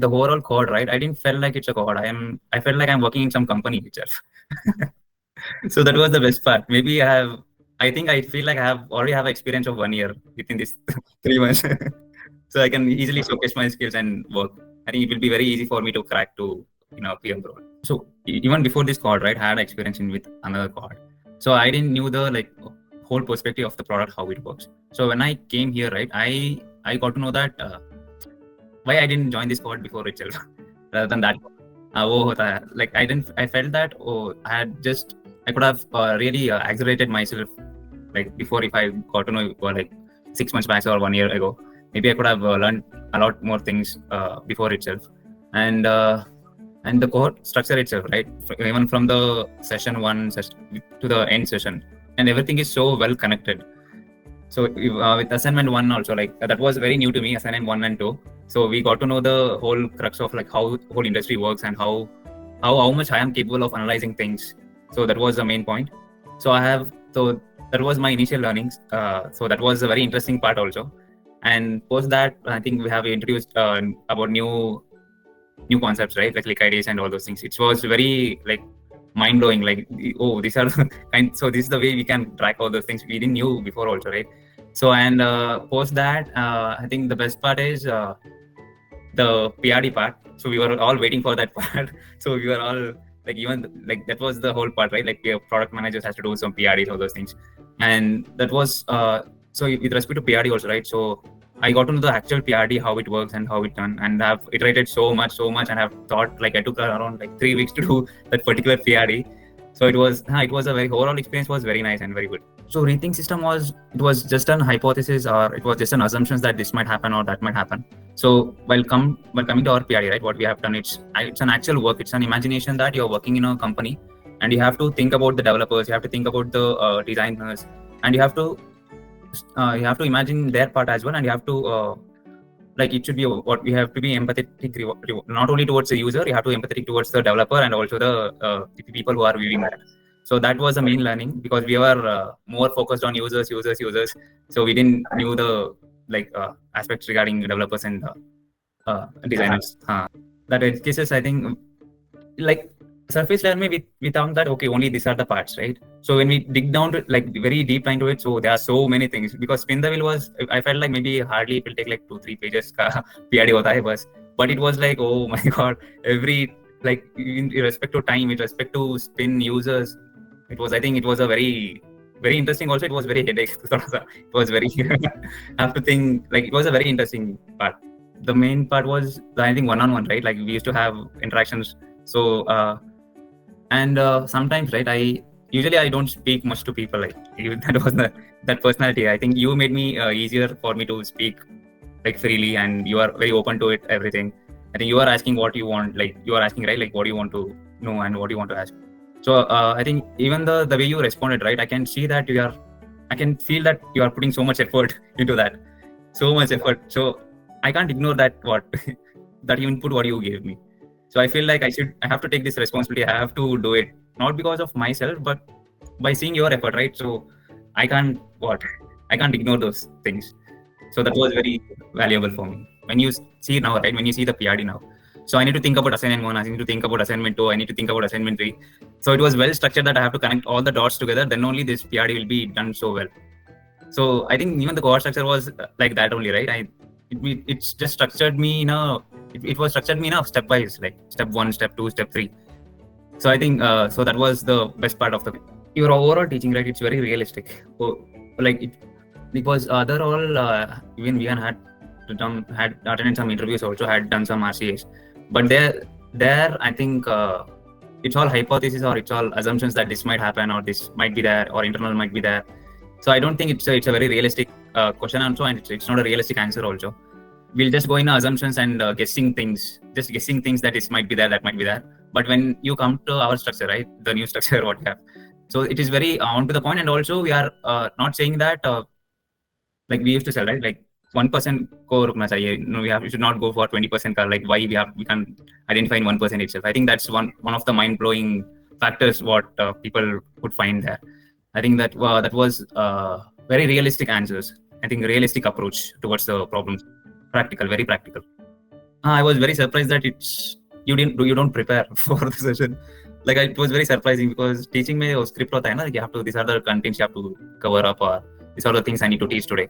the overall code, right? I didn't feel like it's a code. I felt like I'm working in some company itself. So that was the best part. Maybe I think I feel like I already have experience of 1 year within this 3 months. So I can easily showcase my skills and work. I think it will be very easy for me to crack to, PM role. So even before this code, right, I had experience with another code. So I didn't knew the whole perspective of the product, how it works. So when I came here, right, I got to know that why I didn't join this code before itself rather than that. I felt that I could have really accelerated myself before, if I got to know 6 months back or 1 year ago. Maybe I could have learned a lot more things before itself. And the cohort structure itself, right? Even from the session 1 to the end session, and everything is so well connected. So with assignment 1 also, that was very new to me, assignment 1 and 2. So we got to know the whole crux of how the whole industry works and how much I am capable of analyzing things. So that was the main point. So that was my initial learnings. So that was a very interesting part also. And post that, I think we have introduced about new concepts, right? Like ideas and all those things. It was very mind blowing. These are so this is the way we can track all those things we didn't knew before also, right? So and post that, I think the best part is the PRD part. So we were all waiting for that part. So we were all that was the whole part, right? Product managers has to do some PRDs, all those things, and that was so with respect to PRD also, right? So I got to know the actual PRD, how it works and how it done, and I've iterated so much, and I've thought I took around 3 weeks to do that particular PRD. So it was a very overall experience was very nice and very good. So rethink system was just an hypothesis, or it was just an assumptions that this might happen or that might happen. So while coming to our PRD, right, what we have done, it's an actual work. It's an imagination that you're working in a company, and you have to think about the developers, you have to think about the designers, and you have to imagine their part as well, and you have to it should be what we have to be empathetic, not only towards the user, you have to be empathetic towards the developer and also the people who are viewing that. So that was the main learning, because we were more focused on users. So we didn't knew the aspects regarding developers and designers. That edge cases, I think, surface level, we found that okay, only these are the parts, right? So when we dig down to very deep into it, so there are so many things, because spin the wheel I felt maybe hardly it will take 2-3 pages PRD hota hai bas. But it was oh my god, every in respect to time, with respect to spin users, I think it was a very interesting. Also, it was very headache. It was very I have to think, it was a very interesting part. The main part was, I think, one-on-one, right? We used to have interactions. So and sometimes, right, I don't speak much to people. That was that personality. I think you made me easier for me to speak freely, and you are very open to it, everything. I think you are asking what you want, you are asking, right, what do you want to know and what do you want to ask. So I think even the way you responded, right, I can see that I can feel that you are putting so much effort into that, so much effort. So I can't ignore that that input what you gave me. So I feel I have to take this responsibility. I have to do it, not because of myself, but by seeing your effort, right? So I can't ignore those things. So that was very valuable for me. When you see now, right, when you see the PRD now, so I need to think about assignment 1, I need to think about assignment 2, I need to think about assignment 3. So it was well structured that I have to connect all the dots together. Then only this PRD will be done so well. So I think even the cohort structure was like that only, right? It's just structured me in a stepwise, step 1, step 2, step 3. So I think so that was the best part of your overall teaching, right? It's very realistic. So because other all even we had attended some interviews, also had done some RCAs, but there I think it's all hypothesis, or it's all assumptions that this might happen, or this might be there, or internal might be there. So I don't think it's a very realistic question also, and it's not a realistic answer also. We'll just go in assumptions and guessing things that this might be there, that might be there. But when you come to our structure, right, the new structure what we have, so it is very on to the point. And also we are not saying that we used to sell, right, 1% ko rukna chahiye. No, we should not go for 20% car. Why we can identify in 1% itself. I think that's one of the mind blowing factors what people would find there. I think that was very realistic answers. I think realistic approach towards the problems. Practical, very practical. I was very surprised that you don't prepare for the session. Like it was very surprising because teaching में वो script होता है ना, you have to, these are the contents you have to cover up, or these are the things I need to teach today.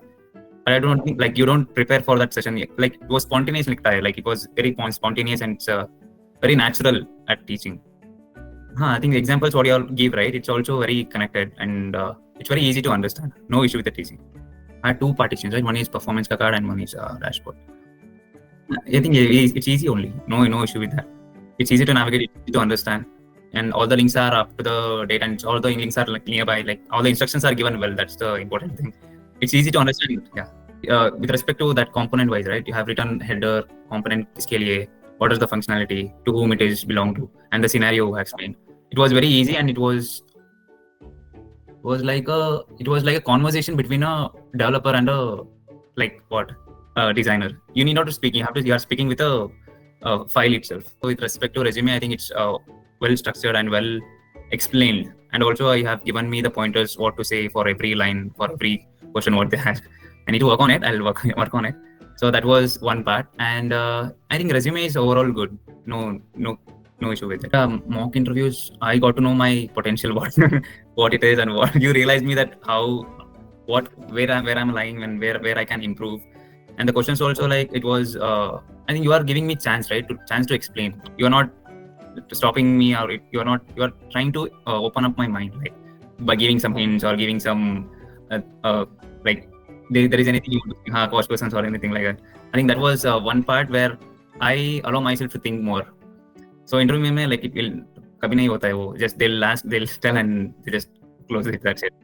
But I don't think, like, you don't prepare for that session. Like it was spontaneous लिखता है, like it was very spontaneous, and it's very natural at teaching. I think the examples what you all give, right, it's also very connected, and it's very easy to understand. No issue with the teaching. I had two partitions, right? One is performance card and one is dashboard. I think it's easy only. No issue with that. It's easy to navigate, it's easy to understand, and all the links are up to the date, and all the links are like nearby. Like all the instructions are given well. That's the important thing. It's easy to understand. Yeah. With respect to that component wise, right? You have written header component इसके लिए, what is the functionality, to whom it is belong to, and the scenario explained. It was very easy, and it was like a conversation between a developer and a designer. You need not to speak. You are speaking with a file itself. So with respect to resume, I think it's well structured and well explained. And also I have given me the pointers what to say for every line, for every question what they had. I need to work on it. I'll work on it. So that was one part. And I think resume is overall good. No issue with it. Mock interviews, I got to know my potential, what it is, and what you realize me that where I'm lying, and where I can improve. And the questions also, like, it was I think you are giving me chance, right, chance to explain. You are not stopping me, or you are trying to open up my mind, like by giving some hints or giving some like there is anything you want to cost questions or anything like that. I think that was one part where I allow myself to think more. So interview में like कभी नहीं होता है वो, just they'll tell and they just close it, that's it.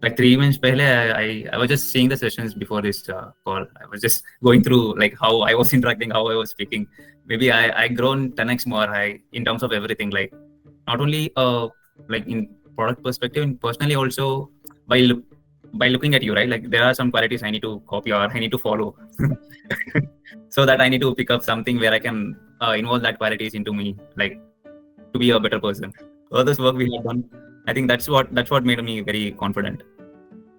Like 3 months पहले I was just seeing the sessions before this call. I was just going through like how I was interacting, how I was speaking. Maybe I grown 10x more high in terms of everything, like not only like in product perspective, and personally also by looking at you, right? Like there are some qualities I need to copy or I need to follow. So that I need to pick up something where I can involve that qualities into me, like to be a better person. All this work we have done, I think that's what made me very confident.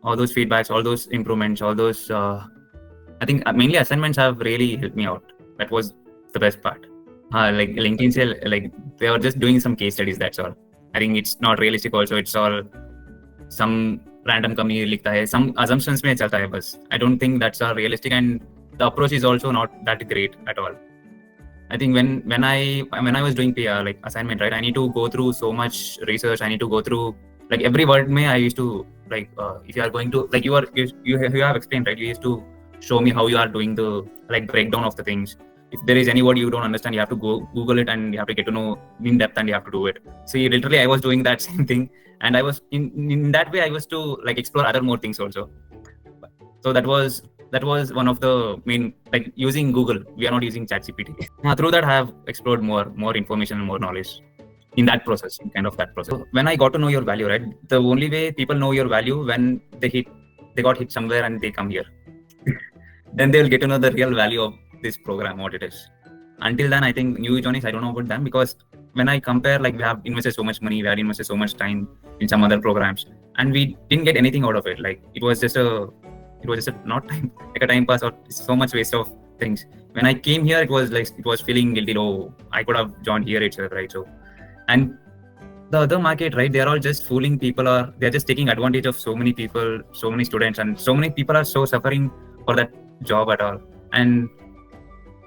All those feedbacks, all those improvements, all those I think mainly assignments have really helped me out. That was the best part. Like LinkedIn say, like they were just doing some case studies, that's all. I think it's not realistic also. It's all some random company लिखता है, some assumptions में चलता है बस. I don't think that's realistic, and the approach is also not that great at all. I think when I was doing PR, like assignment, right, I need to go through so much research. I need to go through like every word I used to like if you are going to like you have explained, right, you used to show me how you are doing the like breakdown of the things. If there is any word you don't understand, you have to go Google it, and you have to get to know in depth, and you have to do it. So literally I was doing that same thing, and I was in that way I was to like explore other more things also. So that was one of the main, like using Google. We are not using ChatGPT. Through that I have explored more information and more knowledge in that process, in kind of that process. So when I got to know your value, right, the only way people know your value when they got hit somewhere and they come here. Then they'll get to know the real value of this program, what it is. Until then, I think new journeys, I don't know about them, because when I compare, like we have invested so much money, we have invested so much time in some other programs, and we didn't get anything out of it. Like it was just a not time, like a time pass, or so much waste of things. When I came here, it was feeling guilty. Oh, I could have joined here itself, right? So, and the other market, right, they're all just fooling people, or they're just taking advantage of so many people, so many students, and so many people are so suffering for that job at all. And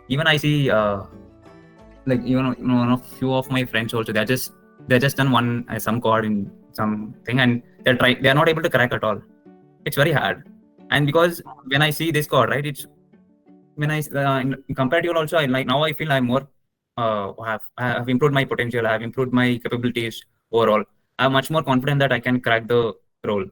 even I see like a few of my friends also, they're just done some code in something, and they're not able to crack at all. It's very hard. And because when I see this code, right, it's when I compared to you also, I feel I'm more I have improved my potential, I have improved my capabilities overall. I'm much more confident that I can crack the role.